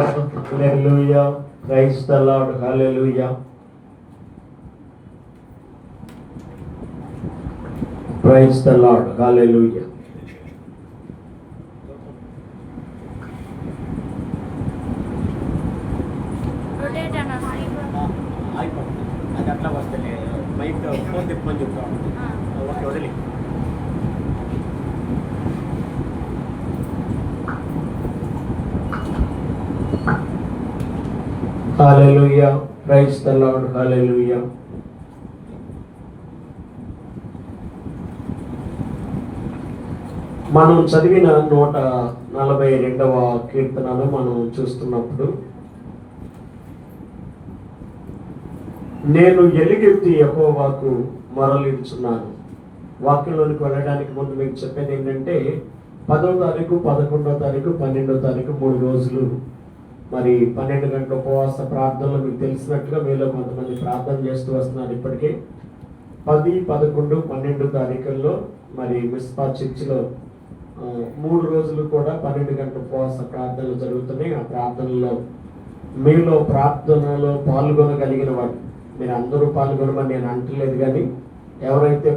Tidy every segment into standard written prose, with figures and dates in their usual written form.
Hallelujah. Praise the lord. Hallelujah. Praise the lord. Hallelujah. అది అట్లా వస్తే మైక్ ఫోన్ తిప్పమని చెప్తా. ఓకే, వదిలి. Hallelujah. Praise the lord. Hallelujah. మనం చదివిన 142వ కీర్తనను మనం చూస్తున్నప్పుడు, నేను ఎలుగెత్తి యెహోవాకు మొరలిడుచున్నాను. వాక్యంలోనికి వెళ్ళడానికి ముందు మీకు చెప్పేది ఏంటంటే, 10వ తారీఖు, 11వ తారీఖు, 12వ తారీఖు 3 రోజులు మరి 12 గంటల ఉపవాస ప్రార్థనలు మీకు తెలిసినట్టుగా మీలో కొంతమంది ప్రార్థన చేస్తూ వస్తున్నారు. ఇప్పటికే 10, 11, 12 తారీఖుల్లో మరి మిస్పా చర్చిలో 3 రోజులు కూడా 12 గంటల ఉపవాస ప్రార్థనలు జరుగుతున్నాయి. ఆ ప్రార్థనలో మీలో ప్రార్థనలో పాల్గొనగలిగిన వాళ్ళు, మీరు అందరూ పాల్గొనమని నేను అంటలేదు, కానీ ఎవరైతే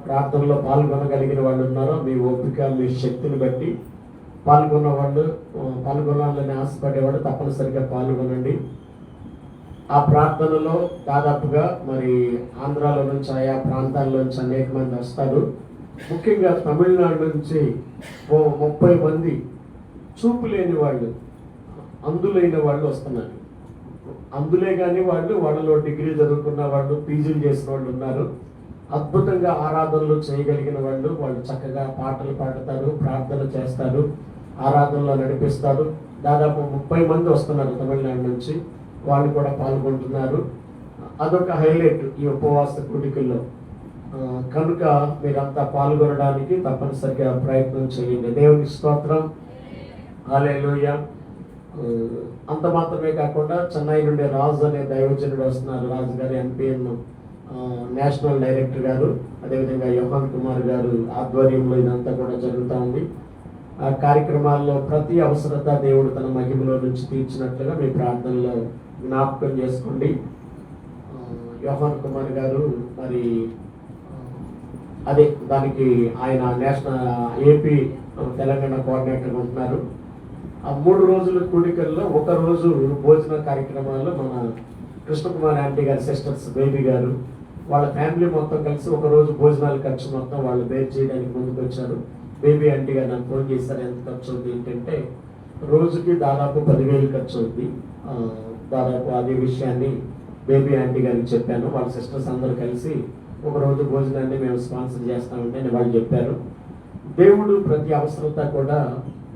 ప్రార్థనలో పాల్గొనగలిగిన వాళ్ళు ఉన్నారో మీ ఓపిక, మీ శక్తిని బట్టి పాల్గొనాలని ఆశపడేవాడు తప్పనిసరిగా పాల్గొనండి. ఆ ప్రార్థనలో దాదాపుగా మరి ఆంధ్రాలో నుంచి, ఆయా ప్రాంతాల్లోంచి అనేక మంది వస్తారు. ముఖ్యంగా తమిళనాడు నుంచి 30 మంది చూపు లేని వాళ్ళు, అందులైన వాళ్ళు వస్తున్నారు. అందులే కానీ వాళ్ళలో డిగ్రీ చదువుకున్న వాళ్ళు, పీజీలు చేసిన వాళ్ళు ఉన్నారు. అద్భుతంగా ఆరాధనలు చేయగలిగిన వాళ్ళు చక్కగా పాటలు పాడతారు, ప్రార్థన చేస్తారు, ఆరాధనలో నడిపిస్తారు. దాదాపు 30 మంది వస్తున్నారు తమిళనాడు నుంచి. వాళ్ళు కూడా పాల్గొంటున్నారు. అదొక హైలైట్ ఈ ఉపవాస కూడికల్లో. కనుక మీరంతా పాల్గొనడానికి తప్పనిసరిగా ప్రయత్నం చేయండి. దేవునికి స్తోత్రం. హల్లెలూయా. అంత మాత్రమే కాకుండా చెన్నై నుండి రాజు అనే దైవజనుడు వస్తున్నారు. రాజు గారు ఎంపీఎన్ నేషనల్ డైరెక్టర్ గారు, అదేవిధంగా యోహాన్ కుమార్ గారు ఆధ్వర్యంలో ఇదంతా కూడా జరుగుతూ ఉంది. ఆ కార్యక్రమాల్లో ప్రతి అవసరత దేవుడు తన మహిమలో నుంచి తీర్చినట్లుగా మీ ప్రార్థనలో జ్ఞాపకం చేసుకోండి. యోహాన్ కుమార్ గారు మరి దానికి ఆయన నేషనల్ ఏపీ తెలంగాణ కోఆర్డినేటర్ ఉంటున్నారు. ఆ 3 రోజుల కూడికల్లో ఒక రోజు భోజన కార్యక్రమాల్లో మన కృష్ణకుమార్ ఆంటీ గారి సిస్టర్స్ బేబీ గారు వాళ్ళ ఫ్యామిలీ మొత్తం కలిసి ఒక రోజు భోజనాల ఖర్చు మొత్తం వాళ్ళు బేర్ చేయడానికి ముందుకు వచ్చారు. బేబీ ఆంటీ గారు నాకు ఫోన్ చేశారు, ఎంత ఖర్చు అవుతుంది ఏంటంటే, రోజుకి దాదాపు 10,000 ఖర్చు అవుతుంది. దాదాపు అదే విషయాన్ని బేబీ ఆంటీ గారికి చెప్పాను. వాళ్ళ సిస్టర్స్ అందరూ కలిసి ఒక రోజు భోజనాన్ని మేము స్పాన్సర్ చేస్తామంటే అని వాళ్ళు చెప్పారు. దేవుడు ప్రతి అవసరత కూడా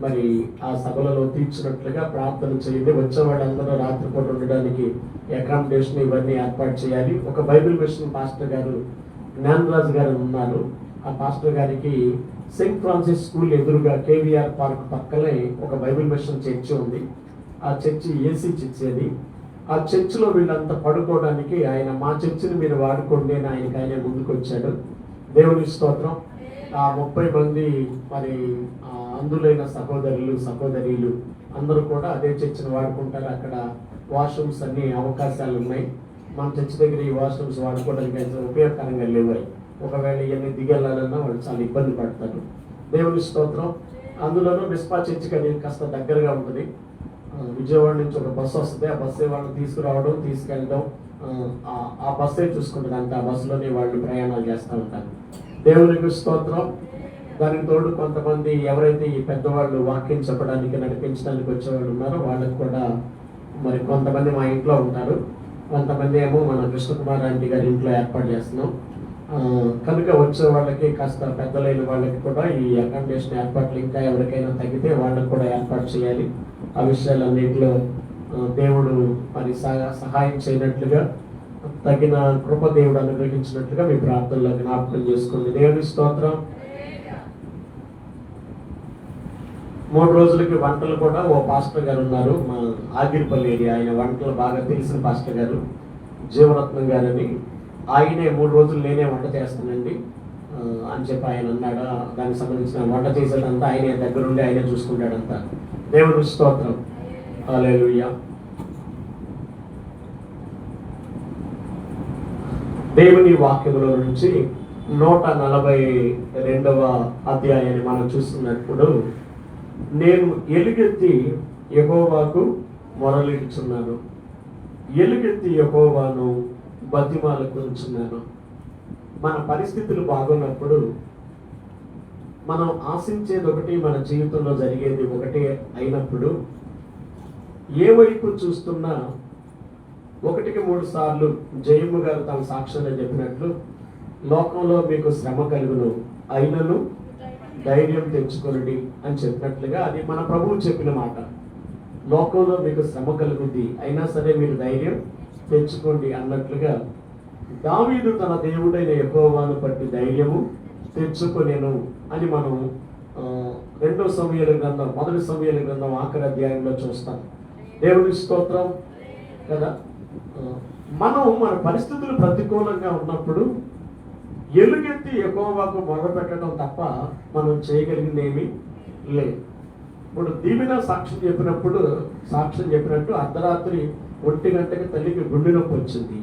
మరి ఆ సభలలో తీర్చినట్లుగా ప్రార్థన చేయండి. వచ్చే వాళ్ళందరూ రాత్రిపూట ఉండడానికి అకామిడేషన్ ఇవన్నీ ఏర్పాటు చేయాలి. ఒక బైబిల్ మిషన్ పాస్టర్ గారు జ్ఞానరాజు గారు ఉన్నారు. ఆ పాస్టర్ గారికి సెయింట్ ఫ్రాన్సిస్ స్కూల్ ఎదురుగా కేవీఆర్ పార్క్ పక్కనే ఒక బైబిల్ మిషన్ చర్చి ఉంది. ఆ చర్చి ఏసీ చర్చి అది. ఆ చర్చిలో వీళ్ళంతా పడుకోవడానికి ఆయన మా చర్చిని మీరు వాడుకోండి అని ఆయన ముందుకు వచ్చాడు. దేవుని స్తోత్రం. ఆ 30 మంది మరి అందులైన సహోదరులు సహోదరీలు అందరూ కూడా అదే చర్చిని వాడుకుంటారు. అక్కడ వాష్రూమ్స్ అన్ని అవకాశాలు ఉన్నాయి. మన చర్చి దగ్గర ఈ వాష్రూమ్స్ వాడుకోవడానికి అయితే ఉపయోగకరంగా లేవు. ఒకవేళ ఇవన్నీ దిగెళ్ళాలన్నా వాళ్ళు చాలా ఇబ్బంది పడతారు. దేవుని స్తోత్రం. అందులోనూ మిస్పా చర్చికి అది కాస్త దగ్గరగా ఉంటుంది. విజయవాడ నుంచి ఒక బస్సు వస్తుంది. ఆ బస్సే వాళ్ళని తీసుకురావడం, తీసుకెళ్ళడం, ఆ బస్సే చూసుకుంటుంది. అంత ఆ బస్సులోనే వాళ్ళు ప్రయాణాలు చేస్తూ ఉంటారు. దేవునికి స్తోత్రం. దానికి తోడు కొంతమంది ఎవరైతే ఈ పెద్దవాళ్ళు వాక్యం చెప్పడానికి, నడిపించడానికి వచ్చేవాళ్ళు ఉన్నారో వాళ్ళకి కూడా మరి కొంతమంది మా ఇంట్లో ఉంటారు, కొంతమంది ఏమో మన కృష్ణకుమార్ ఆంటీ గారి ఇంట్లో ఏర్పాటు చేస్తున్నాం. కనుక వచ్చే వాళ్ళకి కాస్త పెద్దలైన వాళ్ళకి కూడా ఈ అకామిడేషన్ ఏర్పాట్లు ఇంకా ఎవరికైనా తగ్గితే వాళ్ళకి కూడా ఏర్పాటు చేయాలి. ఆ విషయాలన్నింటిలో దేవుడు మరి సహాయం చేయనట్లుగా, తగిన కృప దేవుడు అనుగ్రహించినట్లుగా మీ ప్రార్థనలో జ్ఞాపకం చేసుకోండి. దేవుని స్తోత్రం. 3 రోజులకి వంటలు కూడా ఓ పాస్టర్ గారు ఉన్నారు, మా ఆగిరిపల్లి ఏరియా. ఆయన వంటలు బాగా తెలిసిన పాస్టర్ గారు జీవరత్నం గారని. ఆయనే 3 రోజులు నేనే వంట చేస్తానండి అని చెప్పి ఆయన అన్నాడు. దానికి సంబంధించిన వంట చేసేదంతా ఆయనే దగ్గరుండి ఆయనే చూసుకుంటాడంతా. దేవుని స్తోత్రం. హల్లెలూయా. దేవుని వాక్యముల నుంచి 142వ అధ్యాయాన్ని మనం చూస్తున్నప్పుడు, నేను ఎలుగెత్తి యెహోవాకు మొరలిడుచున్నాను, ఎలుగెత్తి యెహోవాను బతిమాలుకొనుచున్నాను. మన పరిస్థితులు బాగున్నప్పుడు మనం ఆశించేది ఒకటి, మన జీవితంలో జరిగేది ఒకటి అయినప్పుడు ఏ వైపు చూస్తున్నా 1-3 సార్లు జయమ్మ గారు తమ సాక్ష్యంలో చెప్పినట్లు, లోకంలో మీకు శ్రమ కలుగును అయినను ధైర్యం తెచ్చుకొనుడి అని చెప్పినట్లుగా, అది మన ప్రభువు చెప్పిన మాట. లోకంలో మీకు శ్రమ కలుగుద్ది, అయినా సరే మీరు ధైర్యం తెచ్చుకోండి అన్నట్లుగా దావీదు తన దేవుడైన యెహోవాను బట్టి ధైర్యము తెచ్చుకొనేను అని మనం 2 సమూయేలు గ్రంథం 1 సమూయేలు గ్రంథం ఆఖరి అధ్యాయంలో చూస్తాం. దేవుని స్తోత్రం కదా. మనం మన పరిస్థితులు ప్రతికూలంగా ఉన్నప్పుడు ఎలుగెత్తి యెహోవాకు మొరపెట్టడం తప్ప మనం చేయగలిగింది ఏమీ లేదు. ఇప్పుడు దీవెన సాక్ష్యం చెప్పినట్టు అర్ధరాత్రి 1 గంటకి తల్లికి గుండె నొప్పి వచ్చింది.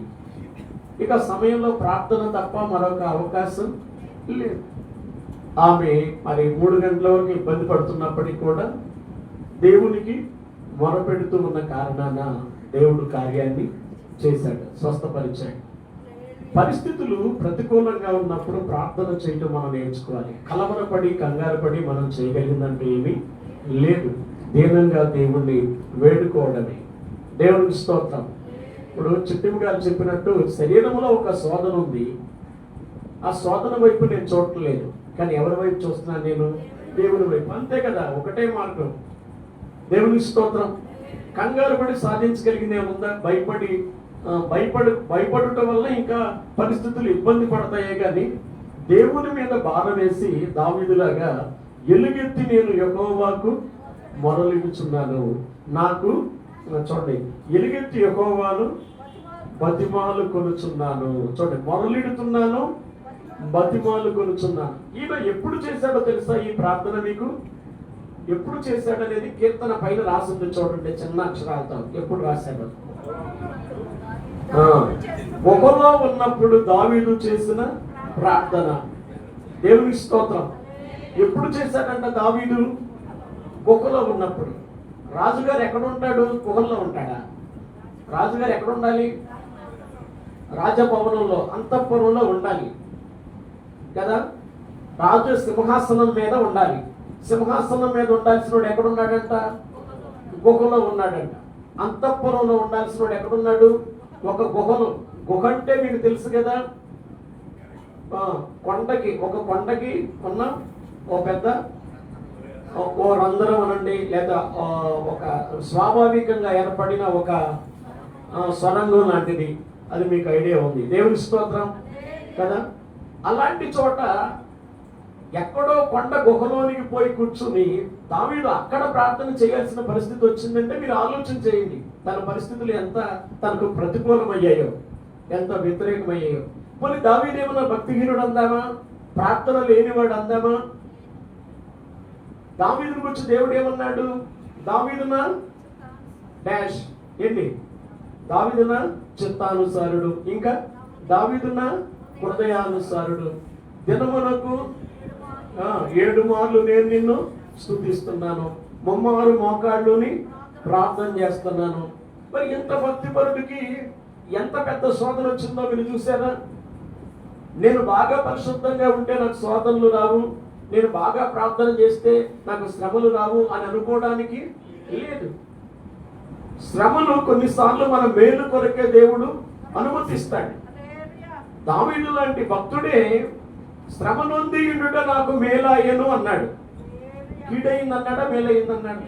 ఇక సమయంలో ప్రార్థన తప్ప మరొక అవకాశం లేదు. ఆమె మరి 3 గంటల వరకు ఇబ్బంది పడుతున్నప్పటికీ కూడా దేవునికి మొరపెడుతూ ఉన్న కారణాన దేవుడు కార్యాన్ని చేశాడు, స్వస్థపరిచాడు. పరిస్థితులు ప్రతికూలంగా ఉన్నప్పుడు ప్రార్థన చేయటం మనం నేర్చుకోవాలి. కలవరపడి కంగారుపడి మనం చేయగలిగిందంటే ఏమీ లేదు. దీనంగా దేవుణ్ణి వేడుకోవడమే. దేవునికి స్తోత్రం. ఇప్పుడు చిట్టిమ్మ గారు చెప్పినట్టు శరీరంలో ఒక శోధన ఉంది. ఆ శోధన వైపు నేను చూడట్లేదు, కానీ ఎవరి వైపు చూస్తున్నాను నేను? దేవుని వైపు. అంతే కదా, ఒకటే మార్గం. దేవుని స్తోత్రం. కంగారు పడి సాధించగలిగింది ఏముందా? భయపడటం వల్ల ఇంకా పరిస్థితులు ఇబ్బంది పడతాయే కానీ దేవుని మీద భారం వేసి దావీదులాగా ఎలుగెత్తి నేను యెహోవాకు మొరలిడుచున్నాను, నాకు చూడండి, ఎలుగెత్తి యెహోవాను బతిమాలుకొనుచున్నాను. చూడండి, మొరలిడుతున్నాను, బతిమాలుకొనుచున్నాను. ఈయన ఎప్పుడు చేశాడో తెలుసా ఈ ప్రార్థన? మీకు ఎప్పుడు చేశాడనేది కీర్తన పైన రాసింది చూడండి, చిన్న అక్షరాలతో. ఎప్పుడు రాశాడు? గుహలో ఉన్నప్పుడు దావీదు చేసిన ప్రార్థన. దేవుని స్తోత్రం. ఎప్పుడు చేశాడంట దావీదు? గుహలో ఉన్నప్పుడు. రాజుగారు ఎక్కడ ఉంటాడు? గుహల్లో ఉంటాడా? రాజుగారు ఎక్కడ ఉండాలి? రాజభవనంలో, అంతఃపురంలో ఉండాలి కదా. రాజు సింహాసనం మీద ఉండాలి. సింహాసనం మీద ఉండాల్సిన వాడు ఎక్కడ ఉన్నాడంట? గుహలో ఉన్నాడంట. అంతఃపురంలో ఉండాల్సిన వాడు ఎక్కడున్నాడు? ఒక గుహలో. గుహ అంటే మీకు తెలుసు కదా, ఒక కొండకి ఉన్న ఓ పెద్ద ఓ రంధ్రం అనండి, లేదా ఒక స్వాభావికంగా ఏర్పడిన ఒక సొరంగం లాంటిది. అది మీకు ఐడియా ఉంది. దేవుని స్తోత్రం కదా. అలాంటి చోట ఎక్కడో కొండ గుహలోనికి పోయి కూర్చుని దావీదు అక్కడ ప్రార్థన చేయాల్సిన పరిస్థితి వచ్చిందంటే మీరు ఆలోచన చేయండి. తన పరిస్థితులు ఎంత తనకు ప్రతికూలమయ్యాయో, ఎంత వ్యతిరేకమయ్యాయో. పోనీ దావీదు ఏమన్నా భక్తిహీనుడు అందామా? ప్రార్థన లేనివాడు అందామా? దావీదుని గురించి దేవుడు ఏమన్నాడు? దావీదున డాష్ ఏంటి? దావీదున చిత్తానుసారుడు, ఇంకా దావీదున హృదయానుసారుడు, దినమునకు 7 మార్లు నేను నిన్ను స్తుతిస్తున్నాను, 3 మోకాళ్ళుని ప్రార్థన చేస్తున్నాను. మరి ఎంత భక్తిపరుడికి ఎంత పెద్ద శోధన వచ్చిందో మీరు చూసారా? నేను బాగా పరిశుద్ధంగా ఉంటే నాకు శోధనలు రావు, నేను బాగా ప్రార్థన చేస్తే నాకు శ్రమలు రావు అని అనుకోవడానికి లేదు. శ్రమలు కొన్నిసార్లు మన మేలు కొరకే దేవుడు అనుమతిస్తాడు. దావీదు లాంటి భక్తుడే శ్రమ నొంది ఉండుట నాకు మేలయ్యను అన్నాడు. కీడయింది అన్నాడా? మేలయ్యింది అన్నాడు?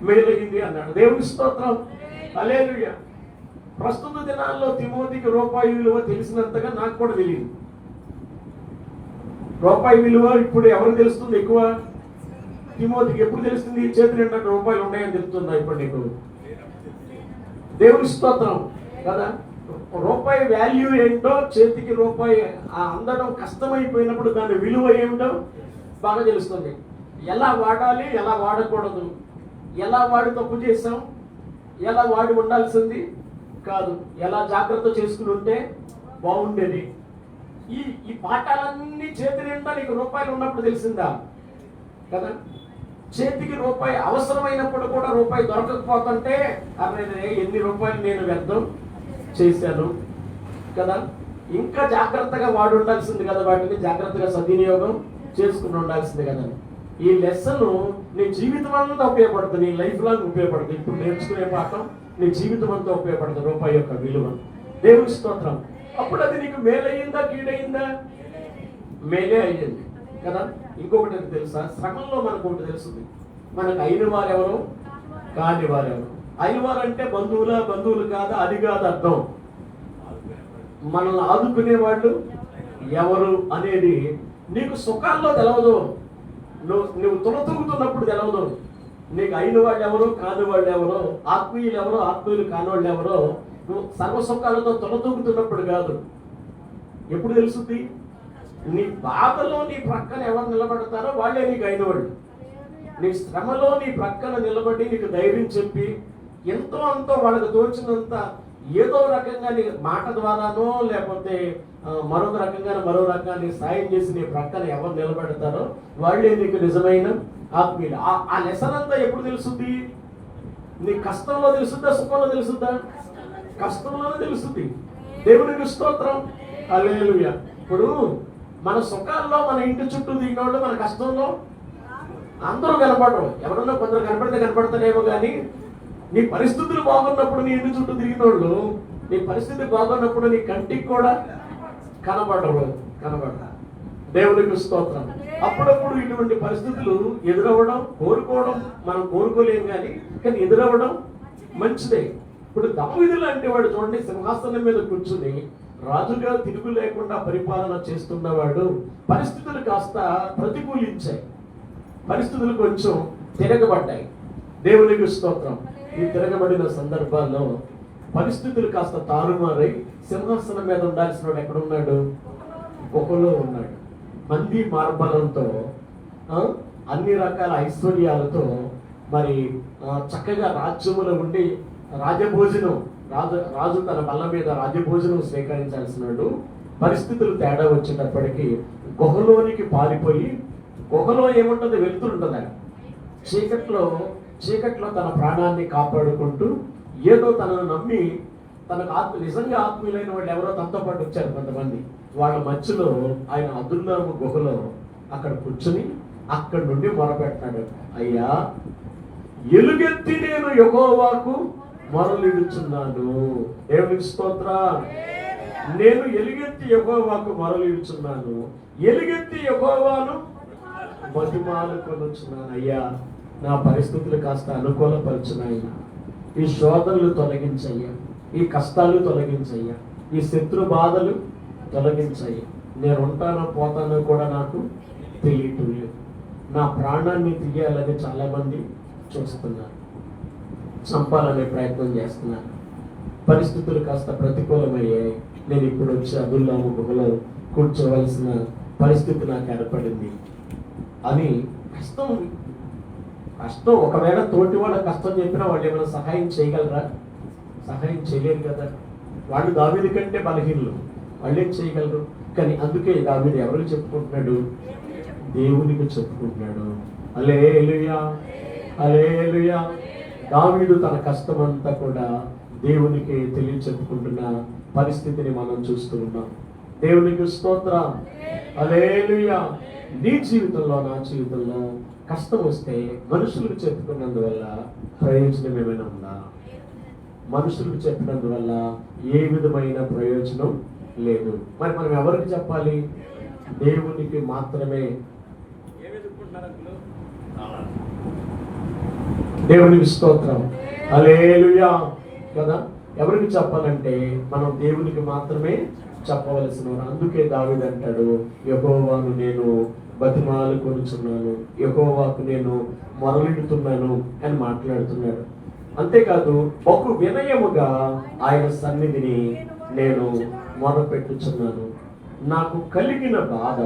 మేలయ్యింది అన్నాడు. దేవుని స్తోత్రం. హల్లెలూయా. ప్రస్తుత దినాల్లో తిమోతికి రూపాయి విలువ తెలిసినంతగా నాకు కూడా తెలియదు. రూపాయి విలువ ఇప్పుడు ఎవరు తెలుస్తుంది ఎక్కువ? తిమోతికి ఎప్పుడు తెలుస్తుంది? చేతి నిండా రూపాయలు ఉన్నాయని తెలుస్తుందా ఇప్పుడు నీకు? దేవుని స్తోత్రం కదా. రూపాయి వాల్యూ ఏంటో, చేతికి రూపాయి అందడం కష్టమైపోయినప్పుడు దాని విలువ ఏమిటో బాగా తెలుస్తుంది. ఎలా వాడాలి, ఎలా వాడకూడదు, ఎలా వాడి తప్పు చేసాం, ఎలా వాడి ఉండాల్సింది కాదు, ఎలా జాగ్రత్త చేసుకుని ఉంటే బాగుండేది. ఈ ఈ పాఠాలన్నీ చేతి నిండా నీకు రూపాయలు ఉన్నప్పుడు తెలిసిందా కదా? చేతికి రూపాయి అవసరమైనప్పుడు కూడా రూపాయి దొరకకపోతుంటే అరే ఎన్ని రూపాయలు నేను వ్యర్థం చేశాను కదా. ఇంకా జాగ్రత్తగా వాడి ఉండాల్సింది కదా, వాటిని జాగ్రత్తగా సద్వినియోగం చేసుకుని ఉండాల్సింది కదా. ఈ లెసన్ నీ జీవితం అంతా ఉపయోగపడుతుంది, నీ లైఫ్ లాంగ్ ఉపయోగపడుతుంది. ఇప్పుడు నేర్చుకునే పాఠం నీ జీవితం అంతా ఉపయోగపడుతుంది, రూపాయి యొక్క విలువ. దేవుని స్తోత్రం. అప్పుడు అది నీకు మేలయ్యిందా కీడయిందా? మేలే అయ్యింది కదా. ఇంకొకటి అది తెలుసా, శ్రమంలో మనకు ఒకటి తెలుస్తుంది, మనకు అయిన వారెవరు కాని వారెవరు. అయిన వారు అంటే బంధువులు కాదా, అది కాదు అర్థం. మనల్ని ఆదుకునే వాళ్ళు ఎవరు అనేది నీకు సుఖాల్లో తెలవదు, నువ్వు తులతూగుతున్నప్పుడు తెలవదు. నీకు అయిన వాళ్ళు ఎవరో కాని వాళ్ళు ఎవరో, ఆత్మీయులు ఎవరో ఆత్మీయులు కాని వాళ్ళు ఎవరో నువ్వు సర్వసుఖాలతో తొలతూగుతున్నప్పుడు కాదు. ఎప్పుడు తెలుస్తుంది? నీ బాధలో నీ ప్రక్కన ఎవరు నిలబడతారో వాళ్ళే నీకు అయిన వాళ్ళు. నీ శ్రమలో నీ ప్రక్కన నిలబడి నీకు ధైర్యం చెప్పి ఎంతో అంతో వాళ్ళకి తోచినంత ఏదో రకంగా నీ మాట ద్వారానో లేకపోతే మరొక రకంగా సాయం చేసి నీ ప్రక్కన ఎవరు నిలబెడతారో వాళ్ళే నీకు నిజమైన ఆత్మీయులు. ఆ లెసన్ అంతా ఎప్పుడు తెలుస్తుంది? నీ కష్టంలో తెలుస్తుందా, సుఖంలో తెలుస్తుందా? కష్టంలోనే తెలుస్తుంది. దేవునికి స్తోత్రం, హల్లెలూయా. ఇప్పుడు మన సుఖాల్లో మన ఇంటి చుట్టూ దిగినోళ్ళు మన కష్టంలో అందరూ కనపడరు. ఎవరన్నా కొందరు కనపడతారేమో కానీ నీ పరిస్థితులు బాగున్నప్పుడు నీ ఇంటి చుట్టూ తిరిగినోళ్ళు నీ పరిస్థితి బాగున్నప్పుడు నీ కంటికి కూడా కనబడరు. దేవునికి స్తోత్రం. అప్పుడప్పుడు ఇటువంటి పరిస్థితులు ఎదురవ్వడం, కోరుకోవడం మనం కోరుకోలేం కానీ ఎదురవ్వడం మంచిదే. ఇప్పుడు దావీదు లాంటి వాడు చూడండి, సింహాసనం మీద కూర్చుని రాజుగా తిరుగు లేకుండా పరిపాలన చేస్తున్నవాడు. పరిస్థితులు కాస్త ప్రతికూలించాయి, పరిస్థితులు కొంచెం తిరగబడ్డాయి. దేవునికి స్తోత్రం. ఈ తిరగబడిన సందర్భాల్లో పరిస్థితులు కాస్త తారుమారై సింహాసనం మీద ఉండాల్సిన వాడు ఎక్కడున్నాడు? గుహలో ఉన్నాడు. మంది మార్బలంతో అన్ని రకాల ఐశ్వర్యాలతో మరి చక్కగా రాజ్యములో ఉండి రాజభోజనం రాజు తన బల్ల మీద రాజభోజనం స్వీకరించాల్సినాడు. పరిస్థితులు తేడా వచ్చేటప్పటికి గుహలోనికి పారిపోయి, గుహలో ఏముంటుంది? వెళ్తుంటుంది. చీకట్లో తన ప్రాణాన్ని కాపాడుకుంటూ ఏదో తనను నమ్మి తనకు నిజంగా ఆత్మీయులైన వాళ్ళు ఎవరో తనతో పాటు వచ్చారు కొంతమంది. వాళ్ళ మధ్యలో ఆయన అదుల్లాము గుహలో అక్కడ కూర్చుని అక్కడి నుండి మొరపెట్టాడు, అయ్యా ఎలుగెత్తి నేను యెహోవాకు మొరలిడుచున్నాను. దేవునికి స్తోత్రం. నేను ఎలుగెత్తి యెహోవాకు మొరలిడుచున్నాను, ఎలుగెత్తి యెహోవాను బతిమాలుకొనుచున్నాను. అయ్యా నా పరిస్థితులు కాస్త అనుకూలపరచునాయన, ఈ శోధనలు తొలగించయ్యా, ఈ కష్టాలు తొలగించయ్యా, ఈ శత్రు బాధలు తొలగించయ్యా. నేను ఉంటానో పోతానో కూడా నాకు తెలియటం లేదు. నా ప్రాణాన్ని తీయాలని చాలామంది చూస్తున్నారు, చంపాలనే ప్రయత్నం చేస్తున్నారు. పరిస్థితులు కాస్త ప్రతికూలమయ్యాయి. నేను ఇప్పుడు వచ్చి అదుల్లాము గుహలో కూర్చోవలసిన పరిస్థితి నాకు ఏర్పడింది అని కష్టం. ఒకవేళ తోటి వాళ్ళ కష్టం చెప్పినా వాళ్ళు ఏమైనా సహాయం చేయగలరా? సహాయం చేయలేరు కదా. వాళ్ళు దావీదు కంటే బలహీనులు, వాళ్ళేం చేయగలరు? కానీ అందుకే దావీదు ఎవరికి చెప్పుకుంటున్నాడు? దేవునికి చెప్పుకుంటున్నాడు. హల్లెలూయా, హల్లెలూయా. దావీదు తన కష్టం అంతా కూడా దేవునికి తెలియచెప్పుకుంటున్న పరిస్థితిని మనం చూస్తూ ఉన్నాం. దేవునికి స్తోత్రం, హల్లెలూయా. నీ జీవితంలో నా జీవితంలో కష్టం వస్తే మనుషులకు చెప్పుకున్నందువల్ల ప్రయోజనం ఏమైనా ఉందా? మనుషులకు చెప్పినందువల్ల ఏ విధమైన ప్రయోజనం లేదు. మరి మనం ఎవరికి చెప్పాలి? దేవునికి మాత్రమే. దేవునికి స్తోత్రం, హల్లెలూయా కదా. ఎవరికి చెప్పాలంటే మనం దేవునికి మాత్రమే చెప్పవలసిన. అందుకే దావీదు అంటాడు, యెహోవాను నేను బతిమాలుకొనుచున్నాను, యెహోవాకు నేను మొరలిడుతున్నాను అని మాట్లాడుతున్నాడు. అంతేకాదు బహు వినయముగా ఆయన సన్నిధిని నేను మొరపెట్టుచున్నాను, నాకు కలిగిన బాధ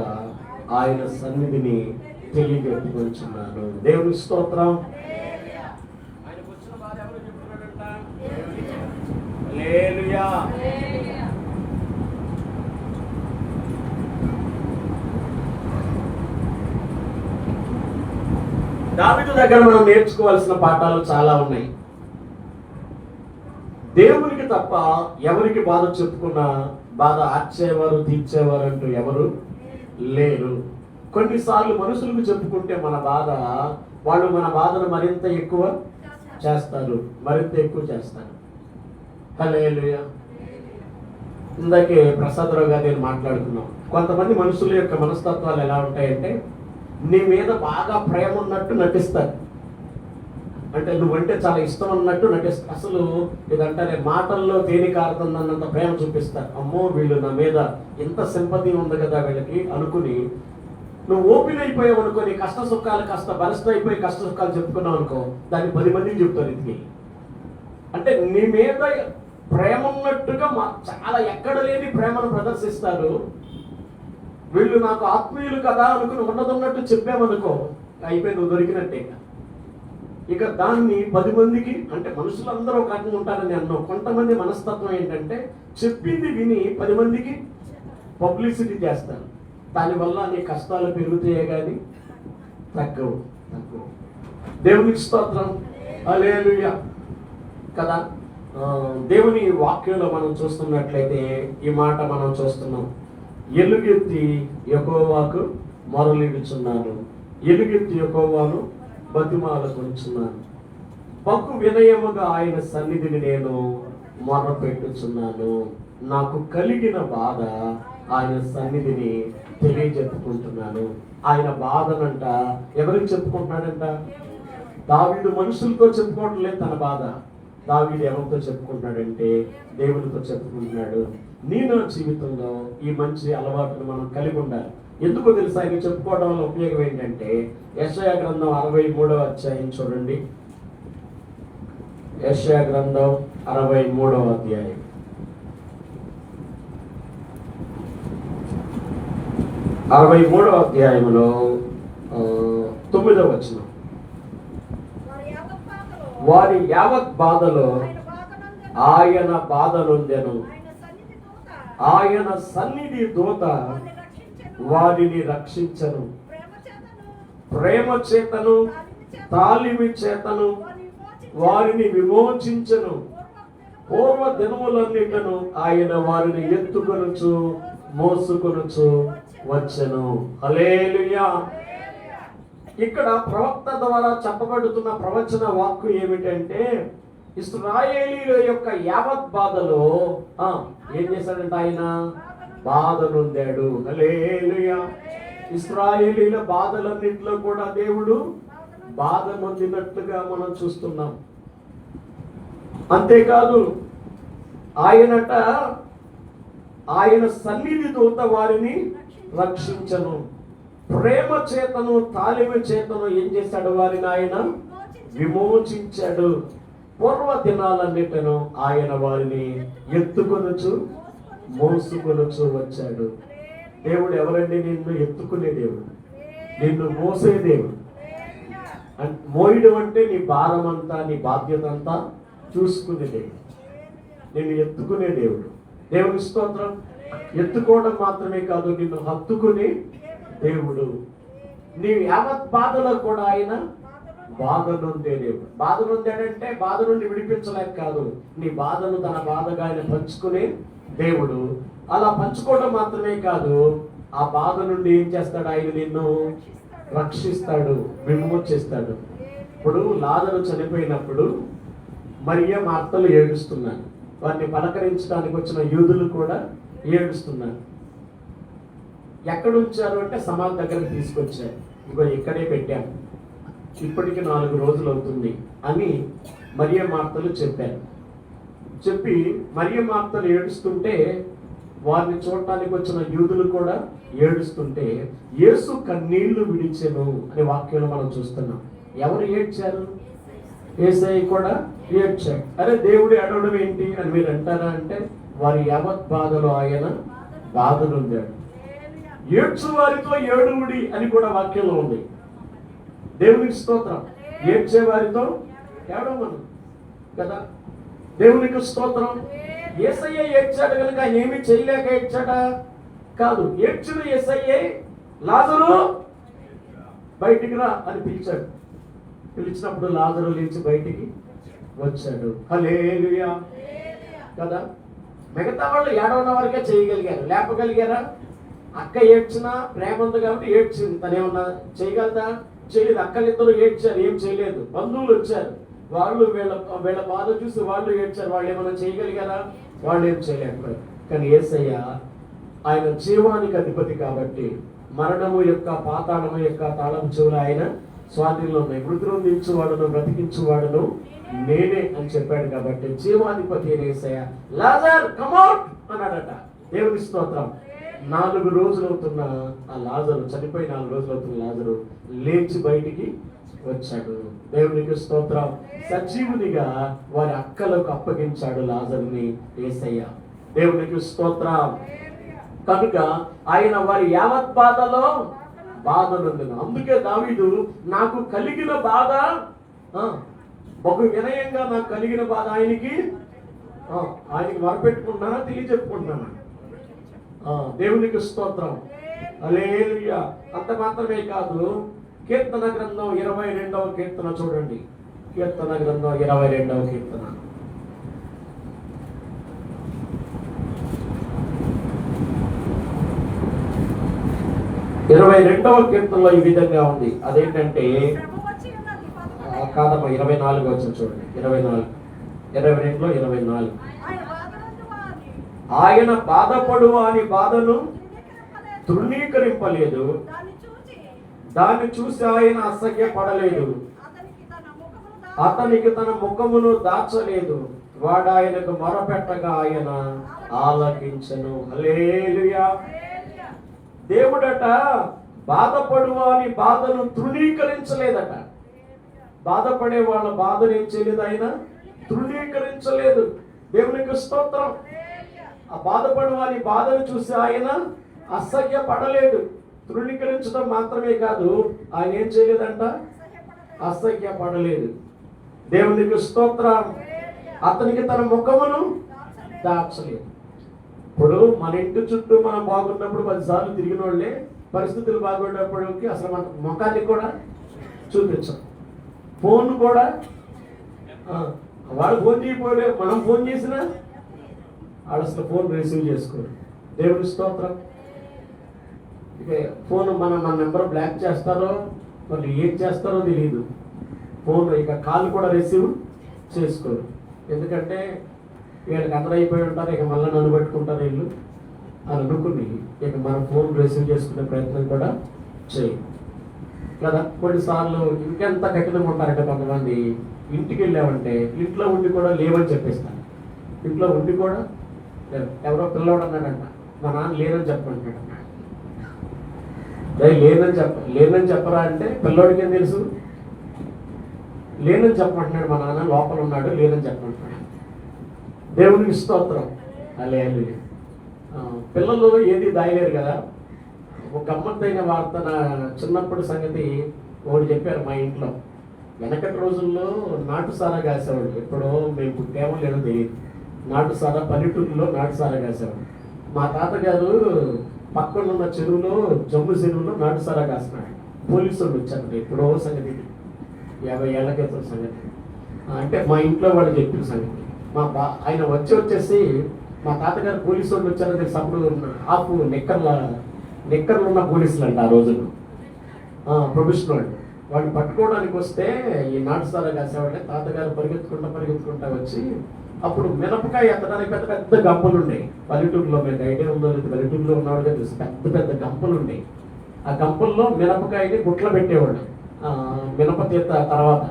ఆయన సన్నిధిని తెలియజెప్పుకొనుచున్నాను. దేవుని స్తోత్రం. ఆయనకు వచ్చిన బాధ ఎవరు చెప్తున్నాడంట? దావీదు దగ్గర మనం నేర్చుకోవాల్సిన పాఠాలు చాలా ఉన్నాయి. దేవునికి తప్ప ఎవరికి బాధ చెప్పుకున్నా బాధ ఆర్చేవారు తీర్చేవారు అంటూ ఎవరు లేరు. కొన్నిసార్లు మనుషులకు చెప్పుకుంటే మన బాధ, వాళ్ళు మన బాధను మరింత ఎక్కువ చేస్తారు, మరింత ఎక్కువ చేస్తారు. హల్లెలూయా. ఇందాకే ప్రసాదరావు గారు నేను మాట్లాడుకున్నాం. కొంతమంది మనుషుల యొక్క మనస్తత్వాలు ఎలా ఉంటాయంటే, నీ మీద బాగా ప్రేమ ఉన్నట్టు నటిస్తారు, అంటే నువ్వంటే చాలా ఇష్టం అన్నట్టు నటిస్తారు. అసలు ఇదంటే మాటల్లో దేనికి ఆడుతుందన్నంత ప్రేమ చూపిస్తారు. అమ్మో వీళ్ళు నా మీద ఎంత సింపతి ఉంది కదా వీళ్ళకి అనుకుని, నువ్వు ఓపెన్ అయిపోయావు అనుకో, నీ కష్ట సుఖాలు కాస్త బలిష్ట అయిపోయి కష్ట సుఖాలు చెప్పుకున్నావు అనుకో, దాన్ని 10 మందికి చెప్తారు. ఇది అంటే నీ మీద ప్రేమ ఉన్నట్టుగా చాలా ఎక్కడ లేని ప్రేమను ప్రదర్శిస్తారు. వీళ్ళు నాకు ఆత్మీయులు కదా అనుకుని ఉన్నదన్నట్టు చెప్పామనుకో, అయిపోయి నువ్వు దొరికినట్టే. ఇక దాన్ని 10 మందికి, అంటే మనుషులందరూ ఒక రకంగా ఉంటారని అన్నావు. కొంతమంది మనస్తత్వం ఏంటంటే చెప్పింది విని 10 మందికి పబ్లిసిటీ చేస్తారు. దానివల్ల నీ కష్టాలు పెరుగుతాయే కానీ తగ్గవు. దేవునికి స్తోత్రం. హల్లెలూయా కదా. దేవుని వాక్యంలో మనం చూస్తున్నట్లయితే ఈ మాట మనం చూస్తున్నాం. ఎలుగెత్తి యెహోవాకు మొరలిడుచున్నాను, ఎలుగెత్తి యెహోవాను బతిమాలుకొనుచున్నాను, బహు వినయముగా ఆయన సన్నిధిని నేను మొరపెట్టుచున్నాను. నాకు కలిగిన బాధ ఆయన సన్నిధిని తెలియజెప్పుకుంటున్నాను. ఆయన బాధనంట ఎవరికి చెప్పుకుంటున్నాడంట? దావీదు మనుషులతో చెప్పుకోవడం లేదు తన బాధ. దావీదు ఎవరితో చెప్పుకుంటున్నాడంటే దేవునితో చెప్పుకుంటున్నాడు. నీ నా జీవితంలో ఈ మంచి అలవాటును మనం కలిగి ఉండాలి. ఎందుకో తెలుసా? ఆయన చెప్పుకోవడం వల్ల ఉపయోగం ఏంటంటే, యెషయా గ్రంథం 63వ అధ్యాయం చూడండి. యెషయా గ్రంథం 63వ అధ్యాయం 63వ అధ్యాయంలో 9వ వచనం. వారి యావత్ బాధలో ఆయన బాధనొందెను, ఆయన సన్నిధి దూత వారిని రక్షించను, ప్రేమ చేతను తాలిమి చేతను వారిని విమోచించను. పూర్వ దినములన్నిటను ఆయన వారిని ఎత్తుకొనుచు మోసుకొనుచు వచ్చెను. హల్లెలూయా. ఇక్కడ ప్రవక్త ద్వారా చెప్పబడుతున్న ప్రవచన వాక్కు ఏమిటంటే, ఇశ్రాయేలీయుల యొక్క యావత్ బాధలో ఏం చేశాడంట? ఆయన బాధ నొందాడు. హల్లెలూయా. ఇశ్రాయేలీయుల బాధలన్నింటిలో కూడా దేవుడు బాధ నొందినట్లుగా మనం చూస్తున్నాం. అంతేకాదు ఆయనట ఆయన సన్నిధి దూత వారిని రక్షించను, ప్రేమ చేతను తాలిమి చేతను ఏం చేశాడు? వారిని ఆయన విమోచించాడు. పూర్వ దినాలన్నిటను ఆయన వారిని ఎత్తుకొనుచు మోసుకొనుచు వచ్చాడు. దేవుడు ఎవరండి? నిన్ను ఎత్తుకునే దేవుడు, నిన్ను మోసే దేవుడు. మోయడం అంటే నీ భారం అంతా, నీ బాధ్యత అంతా చూసుకునే దేవుడు, నిన్ను ఎత్తుకునే దేవుడు. దేవుని స్తోత్రం. ఎత్తుకోవడం మాత్రమే కాదు, నిన్ను హత్తుకునే దేవుడు. నీ యావత్ బాధలో కూడా ఆయన బాధ నొందే దేవుడు. బాధ నొందాడంటే బాధ నుండి విడిపించలేక కాదు, నీ బాధను తన బాధగా ఆయన పంచుకునే దేవుడు. అలా పంచుకోవడం మాత్రమే కాదు, ఆ బాధ నుండి ఏం చేస్తాడు? ఆయన నిన్ను రక్షిస్తాడు, విమోచిస్తాడు. ఇప్పుడు లాజరు చనిపోయినప్పుడు మరియ మార్తలు ఏడుస్తున్నారు. వారిని పలకరించడానికి వచ్చిన యూదులు కూడా ఏడుస్తున్నారు. ఎక్కడ ఉంచారు అంటే సమాధి దగ్గరకు తీసుకొచ్చారు. ఇగో ఇక్కడే పెట్టాను, ఇప్పటికి 4 రోజులు అవుతుంది అని మరియ మార్తలు చెప్పారు. చెప్పి మరియ మార్తలు ఏడుస్తుంటే వారిని చూడటానికి వచ్చిన యూదులు కూడా ఏడుస్తుంటే యేసు కన్నీళ్లు విడిచెను అనే వాక్యంలో మనం చూస్తున్నాం. ఎవరు ఏడ్చారు? యేసయ్య కూడా ఏడ్చాడు. అరే దేవుడు ఏడవడం ఏంటి అని మీరు అంటారా అంటే, వారి యావత్ బాధలో ఆయన బాధ నొందాడు. ఏడ్చు వారితో ఏడువుడి అని కూడా వాక్యంలో ఉంది. దేవునికి స్తోత్రం. ఏడ్చే వారితో ఏడవమను కదా. దేవునికి స్తోత్రం. యేసయ్య ఏడ్చాడు కనుక ఆయన ఏమీ చేయలేక ఏడ్చాడా? కాదు. ఏడ్చిన యేసయ్యే లాజరు బయటికి రా అని పిలిచాడు. పిలిచినప్పుడు లాజరు లేచి బయటికి వచ్చాడు. హల్లెలూయా కదా. మిగతా వాళ్ళు ఏడవన వరకే చేయగలిగారు, లేపగలిగారా? అక్క ఏడ్చినా ప్రేమ ఉంది కాబట్టి ఏడ్చింది. తనేమన్నా చేయగలదా? చేయలేదు. అక్కలిద్దరూ ఏడ్చారు, ఏం చేయలేదు. బంధువులు వచ్చారు, వాళ్ళు వీళ్ళ బాధ చూసి వాళ్ళు ఏడ్చారు. వాళ్ళు ఏమైనా చేయగలిగారా? వాళ్ళు ఏం చేయలేకపోయారు. కానీ యేసయ్య ఆయన జీవానికి అధిపతి కాబట్టి మరణము యొక్క పాతాళము యొక్క తాళం చెవులు ఆయన స్వాధీనంలో ఉన్నాయి. మృతులను నిలిచేవాడును బ్రతికించేవాడును నేనే అని చెప్పాడు కాబట్టి జీవాధిపతి యేసయ్య లాజర్ కమ్ అవుట్ అన్నాడట. దేవుని స్తోత్రం. 4 రోజులు అవుతున్న ఆ లాజరు, చనిపోయి 4 రోజులు అవుతున్న లాజరు లేచి బయటికి వచ్చాడు. దేవునికి స్తోత్రం. సజీవునిగా వారి అక్కలకు అప్పగించాడు లాజరుని యేసయ్య. దేవునికి స్తోత్రం. కనుక ఆయన వారి యావత్ బాధనందున. అందుకే దావీదు నాకు కలిగిన బాధ బహు వినయంగా నాకు కలిగిన బాధ ఆయనకి మొరపెట్టుకుంటున్నానా తెలియజెప్పుకుంటున్నానా? దేవునికి స్తోత్రం. హల్లెలూయా. అంత మాత్రమే కాదు, కీర్తన గ్రంథం 22వ కీర్తన చూడండి. కీర్తన గ్రంథం 22వ కీర్తన. 22వ కీర్తనలో ఈ విధంగా ఉంది. అదేంటంటే కాదమ్మా 24 వచ్చిన చూడండి. 22లో 24. ఆయన బాధపడు అని బాధను తృణీకరింపలేదు, దాన్ని చూసి ఆయన అసహ్యపడలేదు, అతనికి తన ముఖమును దాచలేదు, వాడు ఆయనకు మొరపెట్టగా ఆయన ఆలకించెను. హల్లెలూయా. దేవుడట బాధపడు అని బాధను తృణీకరించలేదట. బాధపడే వాళ్ళ బాధను ఏం చేయలేదు, ఆయన తృణీకరించలేదు. దేవునికి స్తోత్రం. ఆ బాధపడు అని బాధను చూసి ఆయన అసహ్యపడలేదు. తృణీకరించడం మాత్రమే కాదు, ఆయన ఏం చేయలేదంట, అసహ్యపడలేదు. దేవునికి స్తోత్రం. అతనికి తన ముఖమును దాచలేదు. ఇప్పుడు మన ఇంటి చుట్టూ మనం బాగున్నప్పుడు 10 సార్లు తిరిగిన వాళ్ళే పరిస్థితులు బాగున్నప్పటికీ అసలు మన ముఖాన్ని కూడా చూపించాం. ఫోన్ కూడా వాడు ఫోన్ చేయకపోలే, మనం ఫోన్ చేసినా వాడు అసలు ఫోన్ రిసీవ్ చేసుకోరు. దేవుని స్తోత్రం. ఇక ఫోన్ మన నెంబర్ బ్లాక్ చేస్తారో వాళ్ళు ఏం చేస్తారో తెలియదు. ఫోన్ ఇక కాల్ కూడా రిసీవ్ చేసుకోరు. ఎందుకంటే వీళ్ళకి అందరూ అయిపోయి ఉంటారు, ఇక మళ్ళీ నన్ను పెట్టుకుంటారు వీళ్ళు అని అనుకుని ఇక మనం ఫోన్ రిసీవ్ చేసుకునే ప్రయత్నం కూడా చేయి కదా. కొన్నిసార్లు ఇంకెంత కఠినంగా ఉంటారంటే కొంతమంది, ఇంటికి వెళ్ళామంటే ఇంట్లో ఉండి కూడా లేవని చెప్పేస్తాను. ఇంట్లో ఉండి కూడా ఎవరో పిల్లవాడు అన్నాడంట, మా నాన్న లేనని చెప్పమంటాడు. లేనని చెప్పరా అంటే పిల్లోడికి ఏం తెలుసు? లేనని చెప్పమంటున్నాడు, మా నాన్న లోపల ఉన్నాడు, లేనని చెప్పమంటున్నాడు. దేవునికి స్తోత్రం. హల్లెలూయా. పిల్లలు ఏది దాయలేరు కదా. ఒక గమ్మత్తైన వార్త, నా చిన్నప్పటి సంగతి ఒకటి చెప్పారు మా ఇంట్లో. వెనకటి రోజుల్లో నాటుసారా కాసేవాడు. ఎప్పుడో మేము పుట్టామో లేదో తెలియదు. నాటుసారా, పల్లెటూరులో నాటుసారా కాసేవాడు. మా తాతగారు పక్కన ఉన్న చెరువులో, జమ్ము చెరువులో నాటుసారా కాస్తున్నాడు. పోలీసు వాళ్ళు వచ్చారు. ఎప్పుడో సంగతి, 50 ఏళ్ల క్రితం సంగతి. అంటే మా ఇంట్లో వాళ్ళు చెప్పిన సంగతి. ఆయన వచ్చేసి మా తాతగారు పోలీసు వాళ్ళు వచ్చారని తెలిసి అప్పుడు ఆపు నిక్కర్లు ఉన్న పోలీసులు అంట ఆ రోజుల్లో, ప్రొఫెషనల్ వాళ్ళు పట్టుకోవడానికి వస్తే ఈ నాటుసారా కాసేవాడే తాతగారు పరిగెత్తుకుంటా వచ్చి అప్పుడు మినపకాయ ఎత్తడానికి పెద్ద పెద్ద గంపలు ఉన్నాయి. పల్లెటూరులో మీకు ఐడియా ఉందో లేదు, పల్లెటూరులో ఉన్నవాడుగా తెలుసు, పెద్ద పెద్ద గంపలు ఉన్నాయి. ఆ గంపల్లో మినపకాయని గుట్ల పెట్టేవాడు మినపతీత తర్వాత.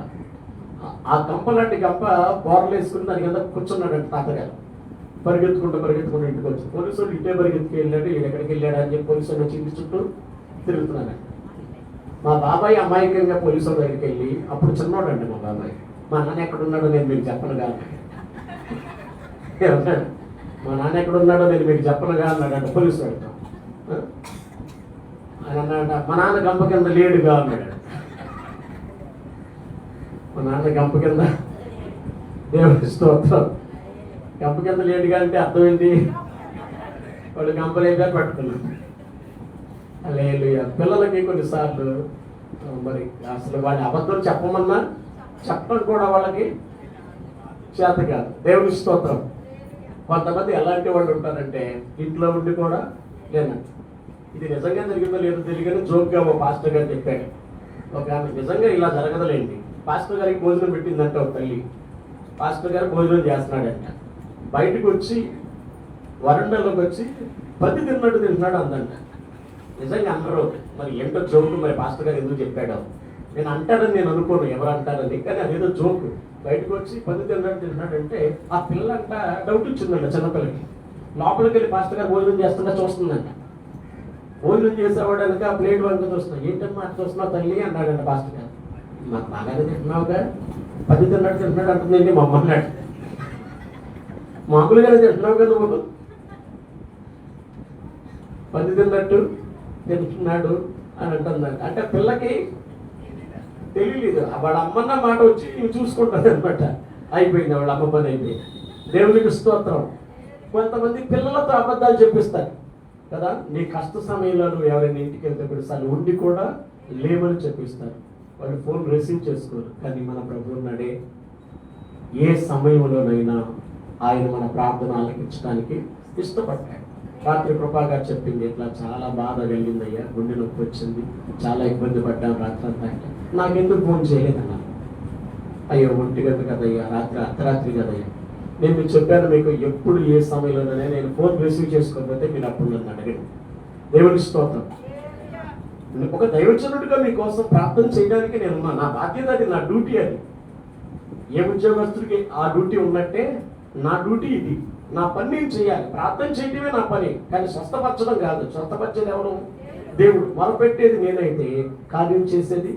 ఆ గంప లాంటి గంప బోర్లు వేసుకుని దాని కింద కూర్చున్నాడంట తాతగారు. పరిగెత్తుకుంటూ ఇంటికి వచ్చి పోలీసు వాళ్ళు ఇటే పరిగెత్తుకు వెళ్ళాడు, ఎక్కడికి వెళ్ళాడు అని చెప్పి పోలీసు వాళ్ళు ఇంటి చుట్టూ తిరుగుతున్నాడు. మా బాబాయ్ అమాయకంగా పోలీసు వాళ్ళ దగ్గరికి వెళ్ళి, అప్పుడు చిన్నోడండి మా బాబాయ్, మా నాన్న ఎక్కడున్నాడో నేను మీకు చెప్పనుగా, మా నాన్న ఎక్కడున్నాడో నేను మీకు చెప్పనుగా అన్నాడంట పోలీసు వాడితో. ఆయన అన్నాడంట, మా నాన్న గంప కింద లేడుగా అన్నాడు. మా నాన్న గంప కింద. దేవుని స్తోత్రం. గంప కింద లేడుగా అంటే అర్థం ఏంటి? వాళ్ళు గంపలేగా పట్టుకున్నాను. హల్లెలూయా. పిల్లలకి కొన్నిసార్లు మరి అసలు వాళ్ళ అబద్ధం చెప్పమన్నా చెప్పడం కూడా వాళ్ళకి చేత కాదు. దేవుని స్తోత్రం. కొంతమంది ఎలాంటి వాళ్ళు ఉంటారంటే ఇంట్లో ఉండి కూడా లేనండి. ఇది నిజంగా జరిగిందో లేదో తెలియదు, జోక్గా ఓ పాస్టర్ గారు చెప్పాడు. ఒక ఆమె నిజంగా ఇలా జరగదులేండి. పాస్టర్ గారికి భోజనం పెట్టిందంటే ఒక తల్లి, పాస్టర్ గారు భోజనం చేస్తున్నాడంట. బయటకు వచ్చి వరండాలోకి వచ్చి పది తింటున్నాడు అందంట. నిజంగా అందరూ మరి ఏంటో జోకు, మరి పాస్టర్ గారు ఎందుకు చెప్పాడో నేను అంటారని నేను అనుకోను, ఎవరు అంటారని, కానీ అదేదో జోకు. బయటకు వచ్చి పది తిన్నాడంటే ఆ పిల్లంట డౌట్ వచ్చిందంట చిన్నపిల్లకి. లోపలికి వెళ్ళి పాస్టర్ గారు భోజనం చేస్తుంటే చూస్తుందంట. భోజనం చేసేవాడు కనుక ఆ ప్లేట్ వంక చూస్తున్నా. ఏంటమ్మా అట్లా చూస్తున్నావు తల్లి అన్నాడంట పాస్టర్ గారు. మాకు బాగానే తింటున్నావుగా, పది తిన్నాడు అంటుందండి మా అమ్మ అన్నాడు. మామూలుగానే తింటున్నావు కదా నువ్వు, పది తింటున్నాడు అని అంటుందంట. అంటే పిల్లకి తెలియలేదు, వాళ్ళ అమ్మన్న మాట వచ్చి ఇవి చూసుకుంటాను అనమాట. అయిపోయింది వాళ్ళ అమ్మ పని అయిపోయింది. దేవునికి స్తోత్రం. కొంతమంది పిల్లలతో అబద్ధాలు చెప్పిస్తారు కదా. నీ కష్ట సమయంలో నువ్వు ఎవరైనా ఇంటికి వెళ్తే పిలుస్తారు, ఉండి కూడా లేవని చెప్పిస్తారు. వాళ్ళు ఫోన్ రిసీవ్ చేసుకోరు. కానీ మన ప్రభు ఉన్నాడే, ఏ సమయంలోనైనా ఆయన మన ప్రార్థన ఆలకించడానికి ఇష్టపడ్డాడు. రాత్రి కృపాగా చెప్పింది, ఇట్లా చాలా బాధ కలిగిందయ్యా, గుండె నొప్పి వచ్చింది, చాలా ఇబ్బంది పడ్డాను రాత్రి అంతా. అంటే నాకెందుకు ఫోన్ చేయలేదన్నా. అయ్యో 1 గంట కదయ్యా, రాత్రి అర్ధరాత్రి కదయ్యా. నేను మీకు చెప్పాను, మీకు ఎప్పుడు ఏ సమయంలోనే నేను ఫోన్ రిసీవ్ చేసుకోకపోతే మీరు అప్పుడు నన్ను అడగండి. దేవుని స్తోత్రం. ఒక దైవజనుడిగా మీకోసం ప్రార్థన చేయడానికి నేను ఉన్నా. నా బాధ్యత అది, నా డ్యూటీ అది. ఏ ఉద్యోగస్తుడికి ఆ డ్యూటీ ఉన్నట్టే నా డ్యూటీ ఇది. నా పని నేను చేయాలి, ప్రార్థన చేయడమే నా పని. కానీ స్వస్థపరచడం కాదు. స్వస్థపరిచేది ఎవరు? దేవుడు. మొరపెట్టేది నేనైతే కార్యం చేసేది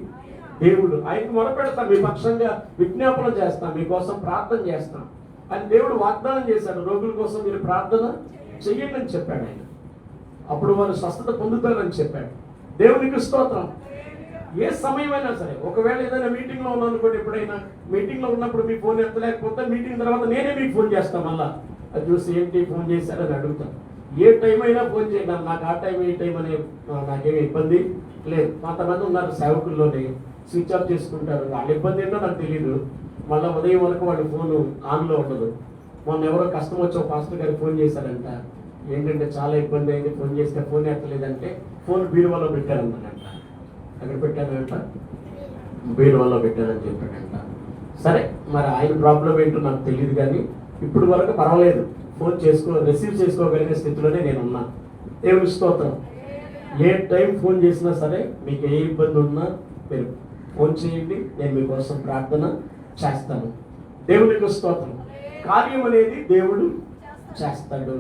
దేవుడు. ఆయనకు మొరపెడతాను, మీ పక్షంగా విజ్ఞాపన చేస్తాను, మీకోసం ప్రార్థన చేస్తాను అని దేవుడు వాగ్దానం చేశాడు. రోగుల కోసం మీరు ప్రార్థన చెయ్యండి అని చెప్పాడు ఆయన. అప్పుడు వారు స్వస్థత పొందుతారని చెప్పాడు. దేవునికి స్తోత్రం. ఏ సమయమైనా సరే, ఒకవేళ ఏదైనా మీటింగ్లో ఉన్నాను అనుకోండి, ఎప్పుడైనా మీటింగ్లో ఉన్నప్పుడు మీ ఫోన్ ఎత్తలేకపోతే మీటింగ్ తర్వాత నేనే మీకు ఫోన్ చేస్తాను. మళ్ళా అది చూసి ఏంటి ఫోన్ చేశారని అడుగుతాను. ఏ టైం అయినా ఫోన్ చేయండి, నాకు ఆ టైం ఈ టైం అనే నాకేమి ఇబ్బంది లేదు. కొంతమంది ఉన్నారు సేవకుల్లోనే స్విచ్ ఆఫ్ చేసుకుంటారు. వాళ్ళ ఇబ్బంది ఏంటో నాకు తెలియదు. మళ్ళీ ఉదయం వరకు వాళ్ళ ఫోను ఆన్లో ఉండదు. మొన్న ఎవరో కష్టం వచ్చి ఒక పాస్టర్ గారికి ఫోన్ చేశారంట. ఏంటంటే చాలా ఇబ్బంది అయింది, ఫోన్ చేస్తే ఫోన్ ఎత్తలేదంటే ఫోన్ బీరువాలో పెట్టారన్నాడంట. అక్కడ పెట్టానంట, బీరువాలో పెట్టానని చెప్పాడంట. సరే, మరి ఆయన ప్రాబ్లం ఏంటో నాకు తెలియదు, కానీ ఇప్పుడు వరకు పర్వాలేదు, ఫోన్ రిసీవ్ చేసుకోగలిగే స్థితిలోనే నేను ఉన్నా. దేవుని స్తోత్రం. ఏ టైం ఫోన్ చేసినా సరే, మీకు ఏ ఇబ్బంది ఉన్నా మీరు ఫోన్ చేయండి, నేను మీకోసం ప్రార్థన చేస్తాను. దేవునికి స్తోత్రం. కార్యం అనేది దేవుడు చేస్తాడు.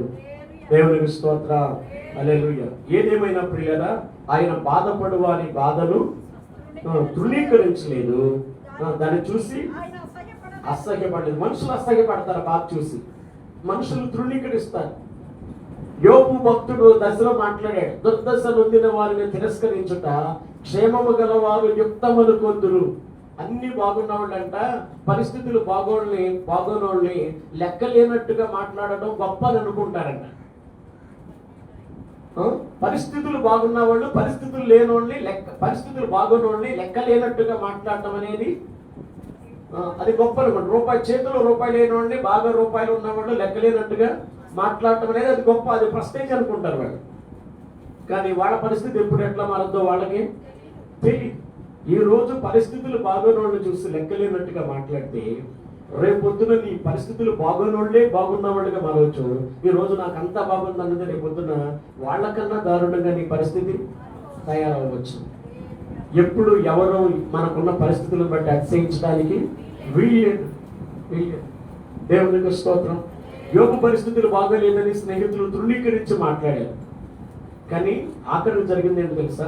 దేవునికి స్తోత్రం. హల్లెలూయా. ఏదేమైనా ప్రియులారా, ఆయన బాధపడు వారి బాధను తృణీకరించలేదు, దాన్ని చూసి అసహ్యపడలేదు. మనుషులు అసహ్యపడతారు బాధ చూసి, మనుషులు తృణీకరిస్తారు. యోబు భక్తుడు దశలో మాట్లాడాడు, దుర్దశ నొందిన వారిని తిరస్కరించుట క్షేమము గల వారు యుక్తములు కొందురు. అన్ని బాగున్నవాళ్ళంట పరిస్థితులు బాగోనోళ్ళని లెక్కలేనట్టుగా మాట్లాడడం గొప్ప అని అనుకుంటారంట. పరిస్థితులు బాగున్న వాళ్ళు పరిస్థితులు లేనోళ్ళని పరిస్థితులు బాగోనోళ్ళని లెక్కలేనట్టుగా మాట్లాడటం అనేది అది గొప్ప అనుకోండి. రూపాయి చేతిలో రూపాయి లేనోళ్ళని బాగా రూపాయలు ఉన్నవాళ్ళు లెక్కలేనట్టుగా మాట్లాడటం అనేది అది గొప్ప, అది ప్రెస్టేజ్ అనుకుంటారు వాళ్ళు. కానీ వాళ్ళ పరిస్థితి ఎప్పుడు ఎట్లా మారద్దో వాళ్ళకి తెలియదు. ఈ రోజు పరిస్థితులు బాగోనోళ్ళని చూసి లెక్కలేనట్టుగా మాట్లాడితే రేపొద్దున నీ పరిస్థితులు బాగోనోళ్లే బాగున్న వాళ్ళుగా మారవచ్చు. ఈ రోజు నాకు అంతా బాగుంది అన్నది రేపొద్దున వాళ్ళకన్నా దారుణంగా నీ పరిస్థితి తయారవ్వచ్చు. ఎప్పుడు ఎవరో మనకున్న పరిస్థితులను బట్టి అతిశయించడానికి వీల్లేదు. దేవునికి స్తోత్రం. యోగు పరిస్థితులు బాగోలేదని స్నేహితులు తృణీకరించి మాట్లాడారు. కానీ ఆఖరికి జరిగింది ఏంటో తెలుసా?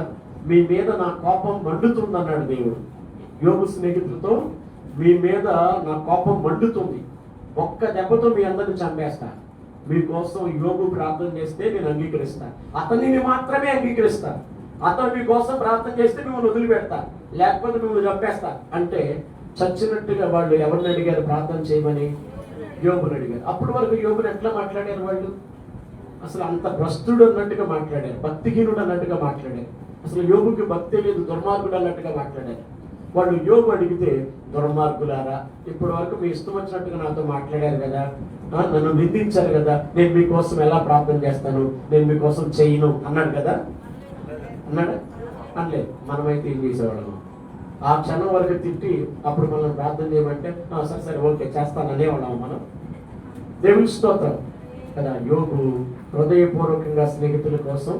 మీ మీద నా కోపం మండుతుంది అన్నాడు దేవుడు యోగు స్నేహితులతో. మీ మీద నా కోపం మండుతుంది, ఒక్క దెబ్బతో మీ అందరిని చంపేస్తా. మీకోసం యోగు ప్రార్థన చేస్తే నేను అంగీకరిస్తాను, అతనిని మాత్రమే అంగీకరిస్తాను. అతను మీకోసం ప్రార్థన చేస్తే మిమ్మల్ని వదిలిపెడతా, లేకపోతే మిమ్మల్ని చంపేస్తా అంటే చచ్చినట్టుగా వాళ్ళు ఎవరిని అడిగారు ప్రార్థన చేయమని? యోబుని అడిగారు. అప్పటి వరకు యోబుని ఎట్లా మాట్లాడారు వాళ్ళు? అసలు అంత భ్రష్టుడు అన్నట్టుగా మాట్లాడారు, భక్తిహీనుడు అన్నట్టుగా మాట్లాడారు. అసలు యోబుకి భక్తి లేదు, దుర్మార్గుడు అన్నట్టుగా మాట్లాడారు. వాళ్ళు యోబు అడిగితే, దుర్మార్గులారా, ఇప్పటి వరకు మీ ఇష్టం వచ్చినట్టుగా నాతో మాట్లాడారు కదా, నన్ను నిందించారు కదా, నేను మీకోసం ఎలా ప్రార్థన చేస్తాను, నేను మీకోసం చేయను అన్నాడు కదా. అన్నాడా? అనలేదు. మనమైతే ఏం చేసేవాళ్ళము? ఆ క్షణం వరకు తిట్టి అప్పుడు మనం ప్రార్థన చేయమంటే సరే సరే ఓకే చేస్తాననేవాళ్ళము మనం. దేవుని స్తోత్రం కదా. యోబు హృదయపూర్వకంగా స్నేహితుల కోసం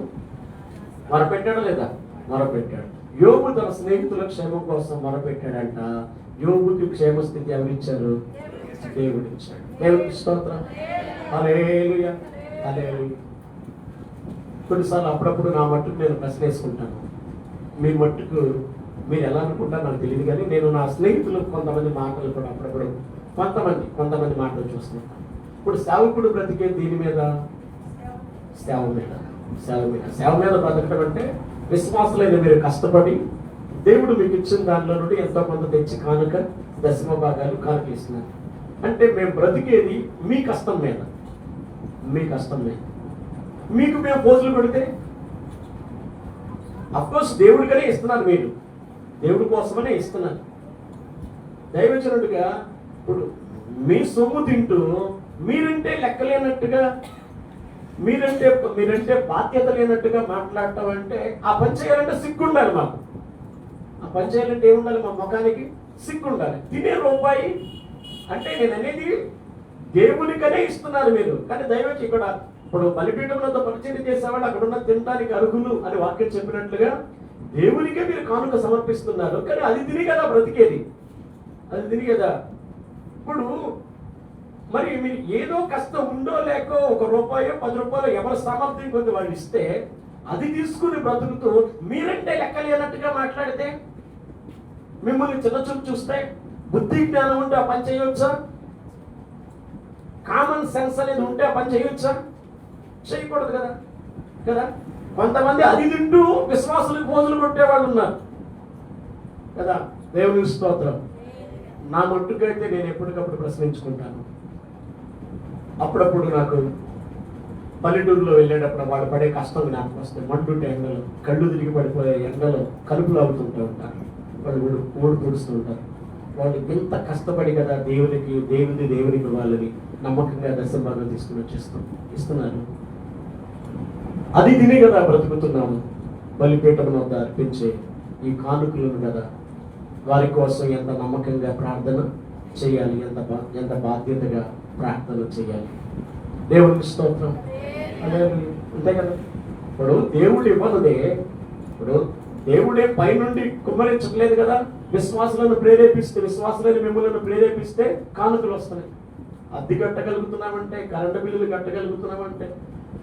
మొరపెట్టాడా లేదా? మొరపెట్టాడు. యోబు తన స్నేహితుల క్షేమం కోసం మొరపెట్టాడంట. యోబుకి క్షేమస్థితి ఎవరిచ్చారు? దేవుడు ఇచ్చాడు. దేవునికి స్తోత్రం. హల్లెలూయా, హల్లెలూయా. కొన్నిసార్లు అప్పుడప్పుడు నా మట్టుకు నేను ప్రశ్న వేసుకుంటాను, మీ మట్టుకు మీరు ఎలా అనుకుంటారో నాకు తెలియదు, కానీ నేను నా స్నేహితులకు కొంతమంది మాటలు కూడా అప్పుడప్పుడు కొంతమంది మాటలు చూస్తున్నాను. ఇప్పుడు సేవకుడు బ్రతికే దీని మీద, సేవ మీద బ్రతకడం అంటే విశ్వాసులైన మీరు కష్టపడి దేవుడు మీకు ఇచ్చిన దానిలో నుండి ఎంతో కొంత తెచ్చి కానుక దశమ భాగాలు కానుక ఇస్తున్నారు. అంటే మేము బ్రతికేది మీ కష్టం మీద. మీకు మేము పోజులు పెడితే అఫ్కోర్స్ దేవుడికనే ఇస్తున్నారు, మీరు దేవుడి కోసమనే ఇస్తున్నారు. దైవజనుడిగా ఇప్పుడు మీ సొమ్ము తింటూ మీరంటే లెక్కలేనట్టుగా, మీరంటే బాధ్యత లేనట్టుగా మాట్లాడటం అంటే, ఆ పని చేయాలంటే సిగ్గుండాలి మాకు. ఆ పని చేయాలంటే ఏముండాలి? మా ముఖానికి సిగ్గుండాలి. తినే రూపాయి అంటే నేను అనేది దేవునికనే ఇస్తున్నారు మీరు. కానీ దైవజనుడు ఇక్కడ ఇప్పుడు బలిపీఠంలో పరిచయం చేసేవాళ్ళు అక్కడ ఉన్న తినడానికి అర్హులు అని వాక్యం చెప్పినట్లుగా దేవునికే మీరు కానుక సమర్పిస్తున్నారు. కానీ అది తిని కదా బ్రతికేది, అది తిని కదా. ఇప్పుడు మరి మీరు ఏదో కష్టం ఉందో లేకో ఒక రూపాయో 10 రూపాయలు ఎవరి సామర్థ్యం కొద్ది వాళ్ళు ఇస్తే అది తీసుకుని బ్రతుకుతూ మీరంటే లెక్కలేనట్టుగా మాట్లాడితే, మిమ్మల్ని చిన్నచూపు చూస్తే, బుద్ధి జ్ఞానం ఉంటే ఆ పని చేయొచ్చా? కామన్ సెన్స్ అనేది ఉంటే ఆ పని చేయొచ్చా? చేయకూడదు కదా. కొంతమంది అది తింటూ విశ్వాసులకు పోజులు కొట్టేవాళ్ళు ఉన్నారు కదా. దేవుని స్తోత్రం. నా మట్టుకైతే నేను ఎప్పటికప్పుడు ప్రశ్నించుకుంటాను. అప్పుడప్పుడు నాకు పల్లెటూరులో వెళ్ళేటప్పుడు వాళ్ళు పడే కష్టం నాకు వస్తే, మంటుంటే ఎండలో కళ్ళు తిరిగి పడిపోయే ఎండలో కలుపులు అవుతుంటూ ఉంటారు, వాళ్ళు ఊడు తుడుస్తూ ఉంటారు. వాళ్ళు ఎంత కష్టపడి కదా దేవునికి వాళ్ళని నమ్మకంగా దశభాగం తీసుకుని ఇస్తున్నారు. అది తినే కదా బ్రతుకుతున్నాము. బలిపీఠం వద్ద అర్పించే ఈ కానుకలను కదా, వారి కోసం ఎంత నమ్మకంగా ప్రార్థన చేయాలి, ఎంత బాధ్యతగా ప్రార్థన చేయాలి. దేవునికి స్తోత్రం. అంతే కదా. ఇప్పుడు దేవుడు ఇవ్వనుదే, ఇప్పుడు దేవుడే పైనుండి కుమ్మరించట్లేదు కదా. విశ్వాసులను మిమ్మల్ని ప్రేరేపిస్తే కానుకలు వస్తున్నాయి. అద్దె కట్టగలుగుతున్నామంటే, కరెంటు బిల్లులు కట్టగలుగుతున్నామంటే,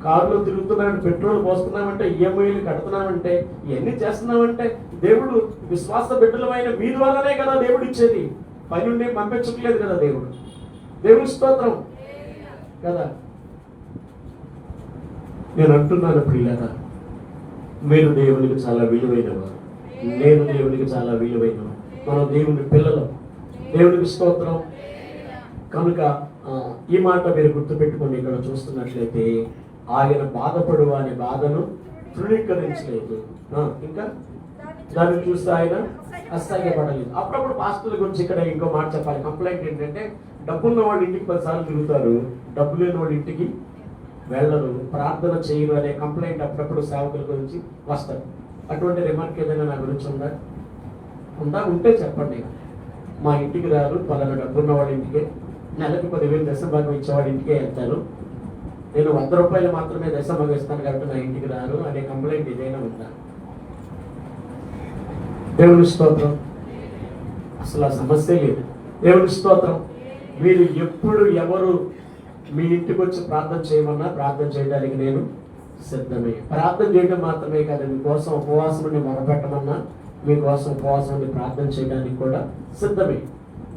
కారులో తిరుగుతున్నామంటే, పెట్రోల్ పోస్తున్నామంటే, ఈఎంఐలు కడుతున్నామంటే, ఇవన్నీ చేస్తున్నామంటే దేవుడు విశ్వాస బిడ్డలమైన మీ ద్వారానే కదా దేవుడు ఇచ్చేది. పైనుండి పంపించట్లేదు కదా దేవుడు. దేవుని స్తోత్రం కదా. నేను అంటున్నాను ప్రియులారా, మీరు దేవునికి చాలా విలువైనవారు, నేను దేవునికి చాలా విలువైనవారు, మనం దేవుని పిల్లలు. దేవునికి స్తోత్రం. కనుక ఈ మాట మీరు గుర్తుపెట్టుకొని ఇక్కడ చూస్తున్నట్లయితే, ఆయన బాధపడు అనే బాధను తృణీకరించలేదు, ఇంకా దాన్ని చూస్తే ఆయన అసహ్యపడలేదు. అప్పుడప్పుడు పాస్టర్ల గురించి ఇక్కడ ఇంకో మాట చెప్పాలి. కంప్లైంట్ ఏంటంటే, డబ్బున్న వాళ్ళ ఇంటికి 10 సార్లు తిరుగుతారు, డబ్బు లేని వాళ్ళ ఇంటికి వెళ్ళరు, ప్రార్థన చేయరు అనే కంప్లైంట్ అప్పుడప్పుడు సేవకుల గురించి వస్తారు. అటువంటి రిమార్క్ ఏదైనా నా గురించి ఉంటే చెప్పండి. మా ఇంటికి రారు, పలానా డబ్బున్న వాళ్ళ ఇంటికే, నెలకు 10,000 దశభాగం ఇచ్చేవాడి ఇంటికే వెళ్తారు, నేను 100 రూపాయలు మాత్రమే దశభాగం ఇస్తాను కాబట్టి నా ఇంటికి రారు అనే కంప్లైంట్ ఏదైనా ఉందా? దేవుని స్తోత్రం. అసలు ఆ సమస్య లేదు. దేవుని స్తోత్రం. మీరు ఎప్పుడు ఎవరు మీ ఇంటికి వచ్చి ప్రార్థన చేయమన్నా ప్రార్థన చేయడానికి నేను సిద్ధమే. ప్రార్థన చేయడం మాత్రమే కాదు, మీకోసం ఉపవాసం ఉండి మొరపెట్టమన్నా మీకోసం ఉపవాసం ఉండి ప్రార్థన చేయడానికి కూడా సిద్ధమే.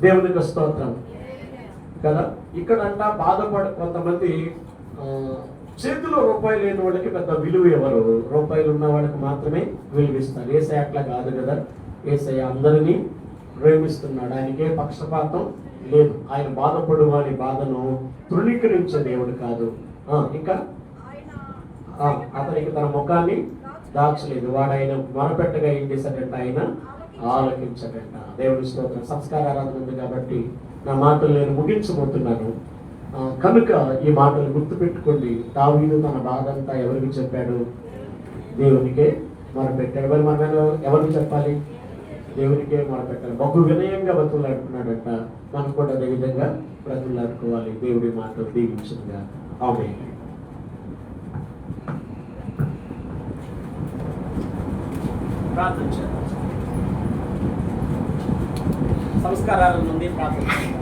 దేవునికి స్తోత్రం కదా. ఇక్కడ కొంతమంది చేతిలో రూపాయలు లేని వాళ్ళకి పెద్ద విలువ ఎవరు, రూపాయలు ఉన్న వాళ్ళకి మాత్రమే విలువిస్తారు. ఏసయ్య అట్లా కాదు కదా. ఏసయ్య అందరినీ ప్రేమిస్తున్నాడు, ఆయనకే పక్షపాతం లేదు. ఆయన బాధపడు వారి బాధను తృణీకరించే దేవుడు కాదు. ఇంకా అతనికి తన ముఖాన్ని దాచలేదు. వాడు ఆయన మొరపెట్టగా ఏం చేశాడంట? ఆయన ఆలకించాడంట. దేవుడి స్తోత్రం. సంస్కార ఆరాధన ఉంది కాబట్టి నా మాటలు నేను ముగించబోతున్నాను. కనుక ఈ మాటలు గుర్తుపెట్టుకోండి. దావీదు తన బాధ అంతా ఎవరికి చెప్పాడు? దేవునికే మొరపెట్టాడు. మరి మనం ఎవరికి చెప్పాలి? దేవునికే మొరపెట్టాలి. బహు వినయంగా బ్రతులాడుకున్నాడంట. మనం కూడా అదే విధంగా బ్రతులాడుకోవాలి. దేవుడి మాటలు దీవించుగా. ఆమేన్. ప్రార్థన చేద్దాం. సంస్కారాల నుండి ప్రార్థన చేద్దాం.